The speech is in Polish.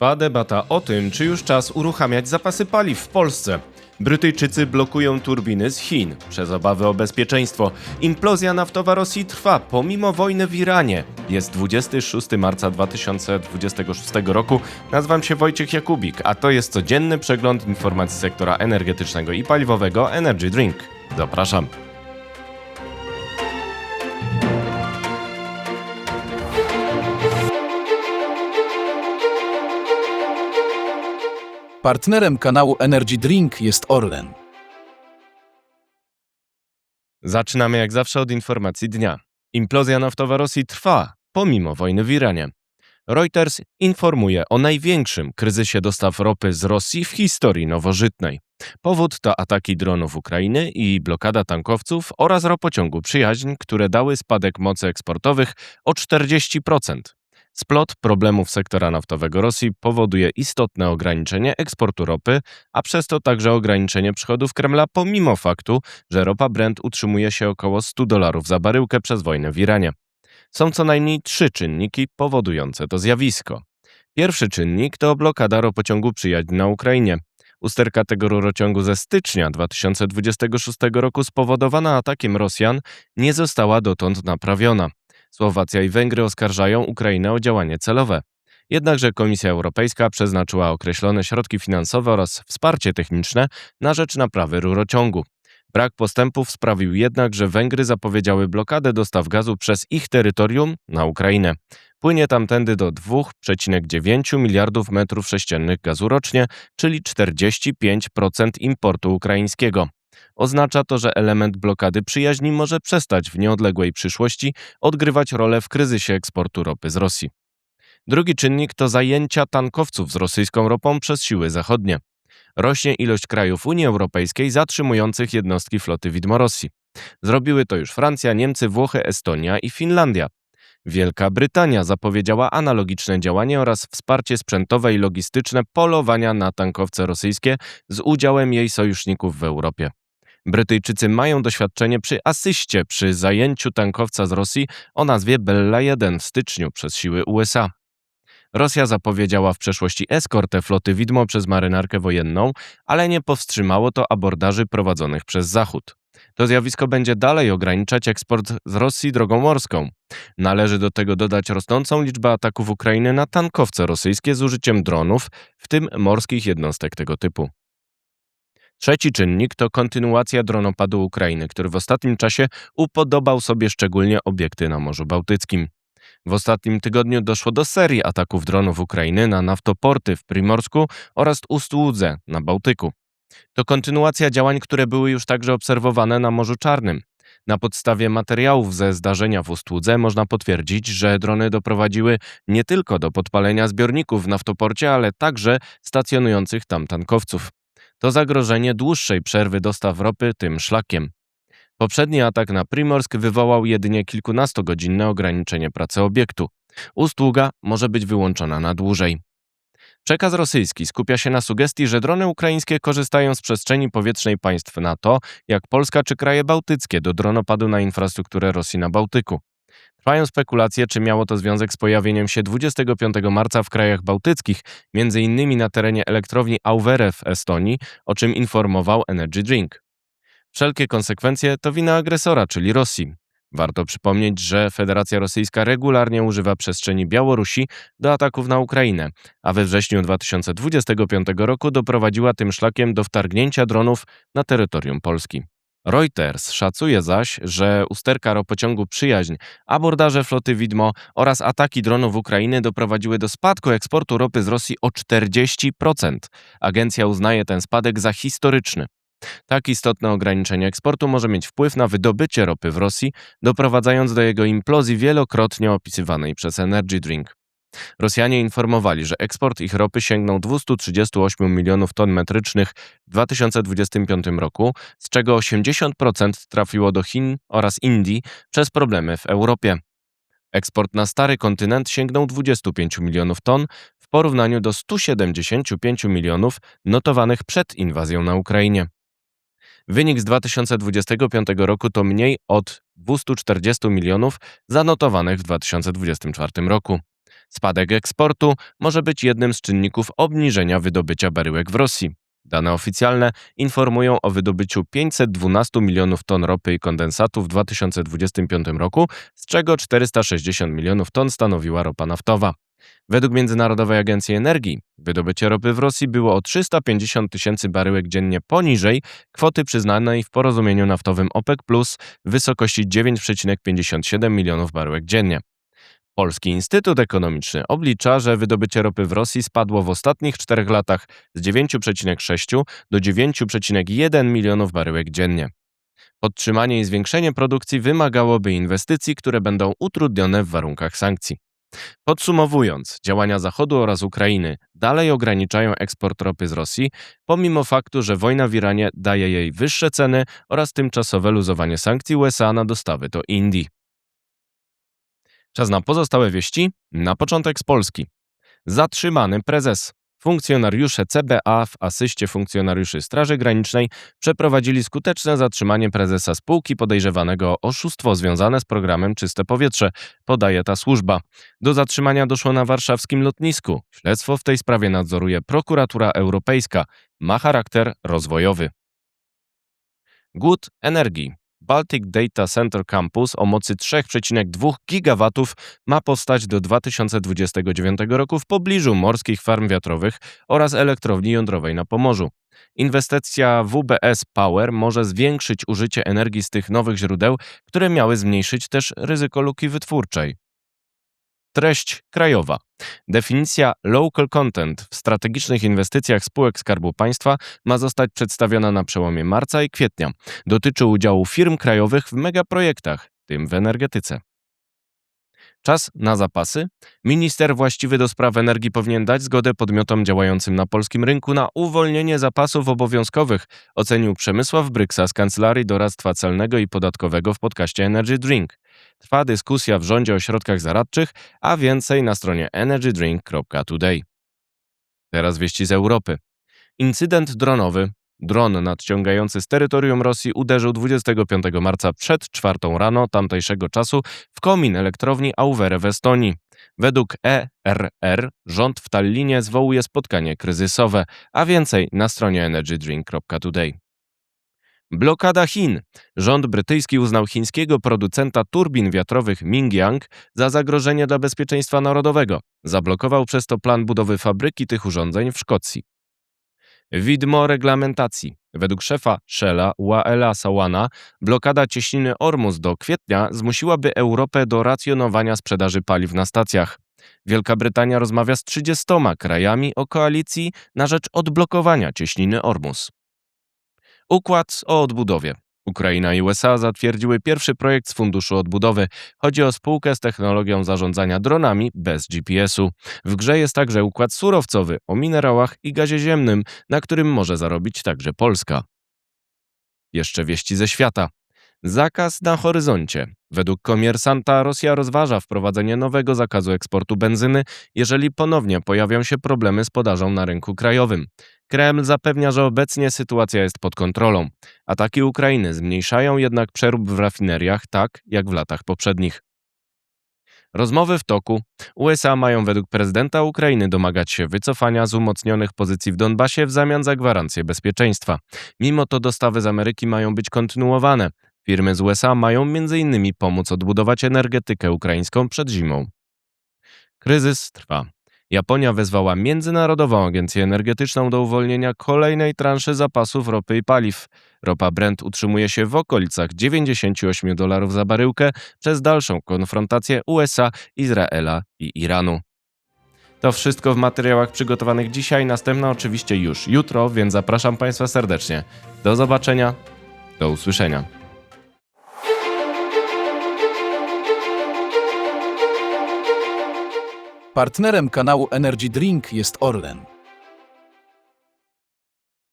Trwa debata o tym, czy już czas uruchamiać zapasy paliw w Polsce. Brytyjczycy blokują turbiny z Chin przez obawy o bezpieczeństwo. Implozja naftowa Rosji trwa pomimo wojny w Iranie. Jest 26 marca 2026 roku. Nazywam się Wojciech Jakubik, a to jest codzienny przegląd informacji sektora energetycznego i paliwowego Energy Drink. Zapraszam. Partnerem kanału Energy Drink jest Orlen. Zaczynamy jak zawsze od informacji dnia. Implozja naftowa Rosji trwa pomimo wojny w Iranie. Reuters informuje o największym kryzysie dostaw ropy z Rosji w historii nowożytnej. Powód to ataki dronów Ukrainy i blokada tankowców oraz ropociągu Przyjaźń, które dały spadek mocy eksportowych o 40%. Splot problemów sektora naftowego Rosji powoduje istotne ograniczenie eksportu ropy, a przez to także ograniczenie przychodów Kremla pomimo faktu, że ropa Brent utrzymuje się około $100 za baryłkę przez wojnę w Iranie. Są co najmniej 3 czynniki powodujące to zjawisko. Pierwszy czynnik to blokada ropociągu Przyjaźń na Ukrainie. Usterka tego rurociągu ze stycznia 2026 roku spowodowana atakiem Rosjan nie została dotąd naprawiona. Słowacja i Węgry oskarżają Ukrainę o działanie celowe. Jednakże Komisja Europejska przeznaczyła określone środki finansowe oraz wsparcie techniczne na rzecz naprawy rurociągu. Brak postępów sprawił jednak, że Węgry zapowiedziały blokadę dostaw gazu przez ich terytorium na Ukrainę. Płynie tamtędy do 2,9 miliardów metrów sześciennych gazu rocznie, czyli 45% importu ukraińskiego. Oznacza to, że element blokady przyjaźni może przestać w nieodległej przyszłości odgrywać rolę w kryzysie eksportu ropy z Rosji. Drugi czynnik to zajęcia tankowców z rosyjską ropą przez siły zachodnie. Rośnie ilość krajów Unii Europejskiej zatrzymujących jednostki floty widmo Rosji. Zrobiły to już Francja, Niemcy, Włochy, Estonia i Finlandia. Wielka Brytania zapowiedziała analogiczne działanie oraz wsparcie sprzętowe i logistyczne polowania na tankowce rosyjskie z udziałem jej sojuszników w Europie. Brytyjczycy mają doświadczenie przy asyście przy zajęciu tankowca z Rosji o nazwie Bella 1 w styczniu przez siły USA. Rosja zapowiedziała w przeszłości eskortę floty widmo przez marynarkę wojenną, ale nie powstrzymało to abordaży prowadzonych przez Zachód. To zjawisko będzie dalej ograniczać eksport z Rosji drogą morską. Należy do tego dodać rosnącą liczbę ataków Ukrainy na tankowce rosyjskie z użyciem dronów, w tym morskich jednostek tego typu. Trzeci czynnik to kontynuacja dronopadu Ukrainy, który w ostatnim czasie upodobał sobie szczególnie obiekty na Morzu Bałtyckim. W ostatnim tygodniu doszło do serii ataków dronów Ukrainy na naftoporty w Primorsku oraz Ust-Łudze na Bałtyku. To kontynuacja działań, które były już także obserwowane na Morzu Czarnym. Na podstawie materiałów ze zdarzenia w Ust-Łudze można potwierdzić, że drony doprowadziły nie tylko do podpalenia zbiorników w naftoporcie, ale także stacjonujących tam tankowców. To zagrożenie dłuższej przerwy dostaw ropy tym szlakiem. Poprzedni atak na Primorsk wywołał jedynie kilkunastogodzinne ograniczenie pracy obiektu. Ust-Ługa może być wyłączona na dłużej. Przekaz rosyjski skupia się na sugestii, że drony ukraińskie korzystają z przestrzeni powietrznej państw NATO, jak Polska czy kraje bałtyckie, do dronopadu na infrastrukturę Rosji na Bałtyku. Trwają spekulacje, czy miało to związek z pojawieniem się 25 marca w krajach bałtyckich, m.in. na terenie elektrowni Auvere w Estonii, o czym informował Energy Drink. Wszelkie konsekwencje to wina agresora, czyli Rosji. Warto przypomnieć, że Federacja Rosyjska regularnie używa przestrzeni Białorusi do ataków na Ukrainę, a we wrześniu 2025 roku doprowadziła tym szlakiem do wtargnięcia dronów na terytorium Polski. Reuters szacuje zaś, że usterka ropociągu Przyjaźń, abordaże floty widmo oraz ataki dronów Ukrainy doprowadziły do spadku eksportu ropy z Rosji o 40%. Agencja uznaje ten spadek za historyczny. Tak istotne ograniczenie eksportu może mieć wpływ na wydobycie ropy w Rosji, doprowadzając do jego implozji wielokrotnie opisywanej przez Energy Drink. Rosjanie informowali, że eksport ich ropy sięgnął 238 milionów ton metrycznych w 2025 roku, z czego 80% trafiło do Chin oraz Indii przez problemy w Europie. Eksport na stary kontynent sięgnął 25 milionów ton w porównaniu do 175 milionów notowanych przed inwazją na Ukrainie. Wynik z 2025 roku to mniej od 240 milionów zanotowanych w 2024 roku. Spadek eksportu może być jednym z czynników obniżenia wydobycia baryłek w Rosji. Dane oficjalne informują o wydobyciu 512 milionów ton ropy i kondensatu w 2025 roku, z czego 460 milionów ton stanowiła ropa naftowa. Według Międzynarodowej Agencji Energii wydobycie ropy w Rosji było o 350 tysięcy baryłek dziennie poniżej kwoty przyznanej w porozumieniu naftowym OPEC+, w wysokości 9,57 milionów baryłek dziennie. Polski Instytut Ekonomiczny oblicza, że wydobycie ropy w Rosji spadło w ostatnich 4 latach z 9,6 do 9,1 milionów baryłek dziennie. Podtrzymanie i zwiększenie produkcji wymagałoby inwestycji, które będą utrudnione w warunkach sankcji. Podsumowując, działania Zachodu oraz Ukrainy dalej ograniczają eksport ropy z Rosji, pomimo faktu, że wojna w Iranie daje jej wyższe ceny oraz tymczasowe luzowanie sankcji USA na dostawy do Indii. Czas na pozostałe wieści. Na początek z Polski. Zatrzymany prezes. Funkcjonariusze CBA w asyście funkcjonariuszy Straży Granicznej przeprowadzili skuteczne zatrzymanie prezesa spółki podejrzewanego o oszustwo związane z programem Czyste Powietrze, podaje ta służba. Do zatrzymania doszło na warszawskim lotnisku. Śledztwo w tej sprawie nadzoruje Prokuratura Europejska. Ma charakter rozwojowy. Głód energii. Baltic Data Center Campus o mocy 3,2 GW ma powstać do 2029 roku w pobliżu morskich farm wiatrowych oraz elektrowni jądrowej na Pomorzu. Inwestycja WBS Power może zwiększyć użycie energii z tych nowych źródeł, które miały zmniejszyć też ryzyko luki wytwórczej. Treść krajowa. Definicja local content w strategicznych inwestycjach spółek Skarbu Państwa ma zostać przedstawiona na przełomie marca i kwietnia. Dotyczy udziału firm krajowych w megaprojektach, w tym w energetyce. Czas na zapasy. Minister właściwy do spraw energii powinien dać zgodę podmiotom działającym na polskim rynku na uwolnienie zapasów obowiązkowych, ocenił Przemysław Bryksa z Kancelarii Doradztwa Celnego i Podatkowego w podcaście Energy Drink. Trwa dyskusja w rządzie o środkach zaradczych, a więcej na stronie energydrink.today. Teraz wieści z Europy. Incydent dronowy. Dron nadciągający z terytorium Rosji uderzył 25 marca przed 4 rano tamtejszego czasu w komin elektrowni Auvere w Estonii. Według ERR rząd w Tallinie zwołuje spotkanie kryzysowe, a więcej na stronie energydrink.today. Blokada Chin. Rząd brytyjski uznał chińskiego producenta turbin wiatrowych Mingyang za zagrożenie dla bezpieczeństwa narodowego. Zablokował przez to plan budowy fabryki tych urządzeń w Szkocji. Widmo reglamentacji. Według szefa Shella Waela Sawana blokada cieśniny Ormus do kwietnia zmusiłaby Europę do racjonowania sprzedaży paliw na stacjach. Wielka Brytania rozmawia z 30 krajami o koalicji na rzecz odblokowania cieśniny Ormus. Układ o odbudowie. Ukraina i USA zatwierdziły pierwszy projekt z Funduszu Odbudowy. Chodzi o spółkę z technologią zarządzania dronami bez GPS-u. W grze jest także układ surowcowy o minerałach i gazie ziemnym, na którym może zarobić także Polska. Jeszcze wieści ze świata. Zakaz na horyzoncie. Według komersanta Rosja rozważa wprowadzenie nowego zakazu eksportu benzyny, jeżeli ponownie pojawią się problemy z podażą na rynku krajowym. Kreml zapewnia, że obecnie sytuacja jest pod kontrolą. Ataki Ukrainy zmniejszają jednak przerób w rafineriach, tak jak w latach poprzednich. Rozmowy w toku. USA mają według prezydenta Ukrainy domagać się wycofania z umocnionych pozycji w Donbasie w zamian za gwarancję bezpieczeństwa. Mimo to dostawy z Ameryki mają być kontynuowane. Firmy z USA mają m.in. pomóc odbudować energetykę ukraińską przed zimą. Kryzys trwa. Japonia wezwała Międzynarodową Agencję Energetyczną do uwolnienia kolejnej transzy zapasów ropy i paliw. Ropa Brent utrzymuje się w okolicach $98 za baryłkę przez dalszą konfrontację USA, Izraela i Iranu. To wszystko w materiałach przygotowanych dzisiaj, następna oczywiście już jutro, więc zapraszam Państwa serdecznie. Do zobaczenia, do usłyszenia. Partnerem kanału Energy Drink jest Orlen.